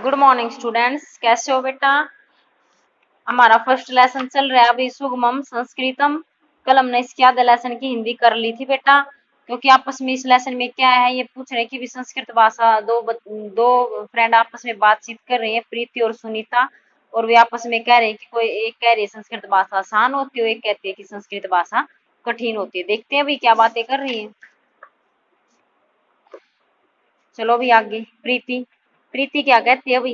Good morning students, कैसे हो बेटा। हमारा फर्स्ट लेसन चल रहा है अभी सुगमम संस्कृतम। कल हमने इसके आधे लेसन की हिंदी कर ली थी बेटा, क्योंकि आपस में इस लेसन में क्या है, ये पूछ रहे कि भी संस्कृत भाषा दो फ्रेंड आपस में बातचीत कर रही है, प्रीति और सुनीता। और वे आपस में कह रहे हैं कि कोई एक कह रही है संस्कृत भाषा आसान होती है, एक कहती है कि संस्कृत भाषा कठिन होती है। देखते हैं अभी क्या बातें कर रही है। चलो भी आगे। प्रीति प्रीति क्या कहती है भाई,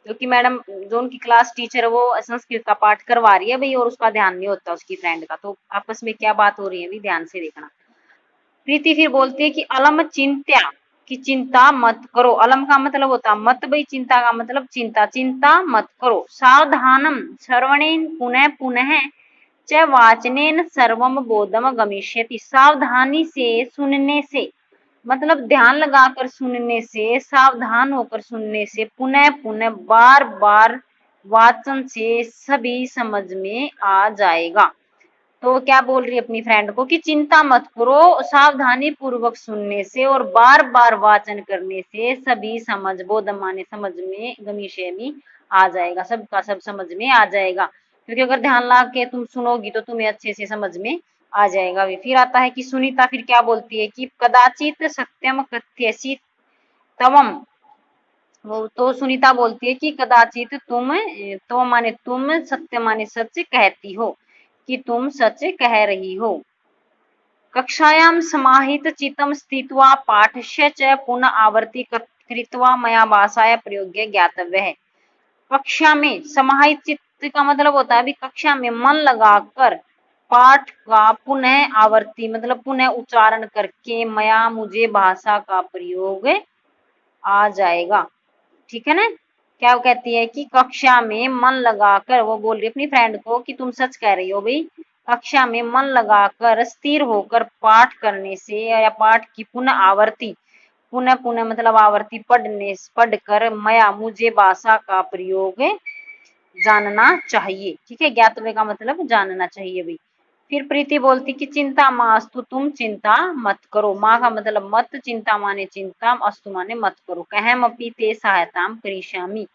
क्योंकि मैडम जो उनकी क्लास टीचर है वो संस्कृत का पाठ करवा रही है भाई, और उसका ध्यान नहीं होता उसकी फ्रेंड का। तो आपस में क्या बात हो रही है भी ध्यान से देखना। प्रीति फिर बोलती है कि अलम चिंत्या, कि चिंता मत करो। अलम का मतलब होता है मत भाई, चिंता का मतलब चिंता, चिंता मत करो। सावधानम श्रवणेन पुनः पुनः च वाचनेन सर्वम बोधम गमिष्यति। सावधानी से सुनने से, मतलब ध्यान लगाकर सुनने से, सावधान होकर सुनने से, पुनः पुनः बार बार वाचन से सभी समझ में आ जाएगा। तो क्या बोल रही है अपनी फ्रेंड को कि चिंता मत करो, सावधानी पूर्वक सुनने से और बार बार वाचन करने से सभी समझ, बोध माने समझ में, गमीशे में आ जाएगा, सबका सब समझ में आ जाएगा। क्योंकि अगर ध्यान लगा के तुम सुनोगी तो तुम्हें अच्छे से समझ में आ जाएगा। फिर आता है कि सुनीता फिर क्या बोलती है कि कदाचित सत्यम कथ्यसि तवम। वो तो सुनीता बोलती है कि कदाचित तुम, तो माने तुम, सत्य माने सच कहती हो, कि तुम सच कह रही हो। कक्षायां समाहित चित्तम स्थित्वा पाठस्य च पुनः आवर्ती कृत्वा मया भाषाया प्रयोग्य ज्ञातव्य है। कक्षा में समाहित चित्त का मतलब होता है अभी कक्षा में मन लगाकर पाठ का पुनः आवर्ती मतलब पुनः उच्चारण करके मया मुझे भाषा का प्रयोग आ जाएगा। ठीक है ना। क्या वो कहती है कि कक्षा में मन लगाकर, वो बोल रही है अपनी फ्रेंड को कि तुम सच कह रही हो भाई, कक्षा में मन लगाकर स्थिर होकर पाठ करने से या पाठ की पुनः आवर्ती, पुनः पुनः मतलब आवर्ती पढ़कर मया मुझे भाषा का प्रयोग जानना चाहिए। ठीक है, ज्ञातव्य का मतलब जानना चाहिए भाई। फिर प्रीति बोलती कि चिंता मास्तु, तुम चिंता मत करो। माँ का मतलब मत, चिंता माने चिंता, अस्तु माने मत करो। कहम अपि ते सहायताम करिष्यामि,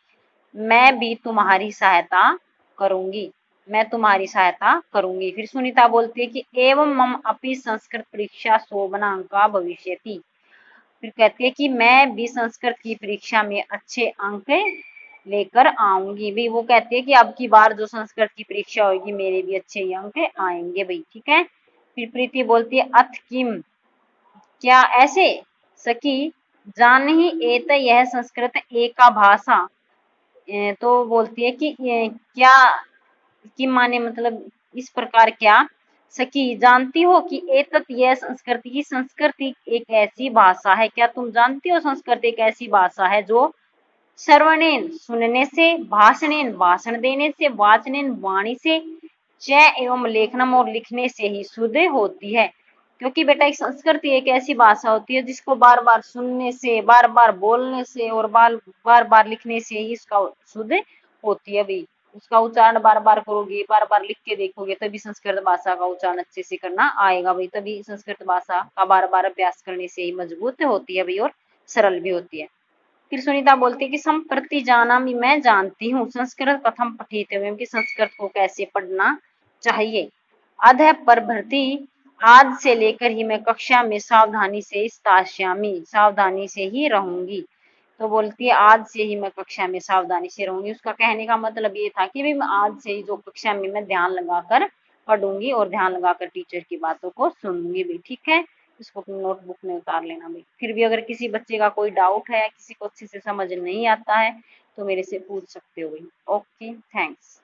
मैं भी तुम्हारी सहायता करूंगी, मैं तुम्हारी सहायता करूंगी। फिर सुनीता बोलती है कि एवं मम अपि संस्कृत परीक्षा शोभनांका भविष्यति। फिर कहती है कि मैं भी संस्कृत की परीक्षा में अच्छे अंक लेकर आऊंगी भाई। वो कहती है कि अब की बार जो संस्कृत की परीक्षा होगी मेरे भी अच्छे अंक आएंगे भाई। ठीक है। फिर प्रीति बोलती है अथ किम, क्या ऐसे, सखी जान ही एत यह संस्कृत एका भाषा। तो बोलती है कि क्या, कि माने मतलब इस प्रकार, क्या सखी जानती हो कि एतत यह संस्कृति, की संस्कृति एक ऐसी भाषा है। क्या तुम जानती हो संस्कृत एक ऐसी भाषा है जो श्रवणेन सुनने से, भाषणेन भाषण देने से, वाचनेन वाणी से, च एवं लेखनम और लिखने से ही शुद्ध होती है। क्योंकि बेटा एक संस्कृति एक ऐसी भाषा होती है जिसको बार बार सुनने से, बार बार बोलने से और बार बार लिखने से ही इसका शुद्ध होती है भाई। उसका उच्चारण बार बार करोगे, बार बार लिख के देखोगे, तभी संस्कृत भाषा का उच्चारण अच्छे से करना आएगा भाई। तभी संस्कृत भाषा का बार बार अभ्यास करने से ही मजबूत होती है भाई, और सरल भी होती है। फिर सुनीता बोलती है कि संप्रति जानामि, मैं जानती हूँ, संस्कृत कथम पठितव्यम, कि संस्कृत को कैसे पढ़ना चाहिए। अधः प्रभृति, आज से लेकर ही मैं कक्षा में सावधानी से स्थास्यामि, सावधानी से ही रहूंगी। तो बोलती है आज से ही मैं कक्षा में सावधानी से रहूंगी। उसका कहने का मतलब ये था कि भाई मैं आज से ही जो कक्षा में मैं ध्यान लगाकर पढ़ूंगी और ध्यान लगाकर टीचर की बातों को सुनूंगी भी। ठीक है, इसको अपनी नोटबुक में उतार लेना भाई। फिर भी अगर किसी बच्चे का कोई डाउट है या किसी को अच्छे से समझ नहीं आता है तो मेरे से पूछ सकते हो भाई। Okay, thanks.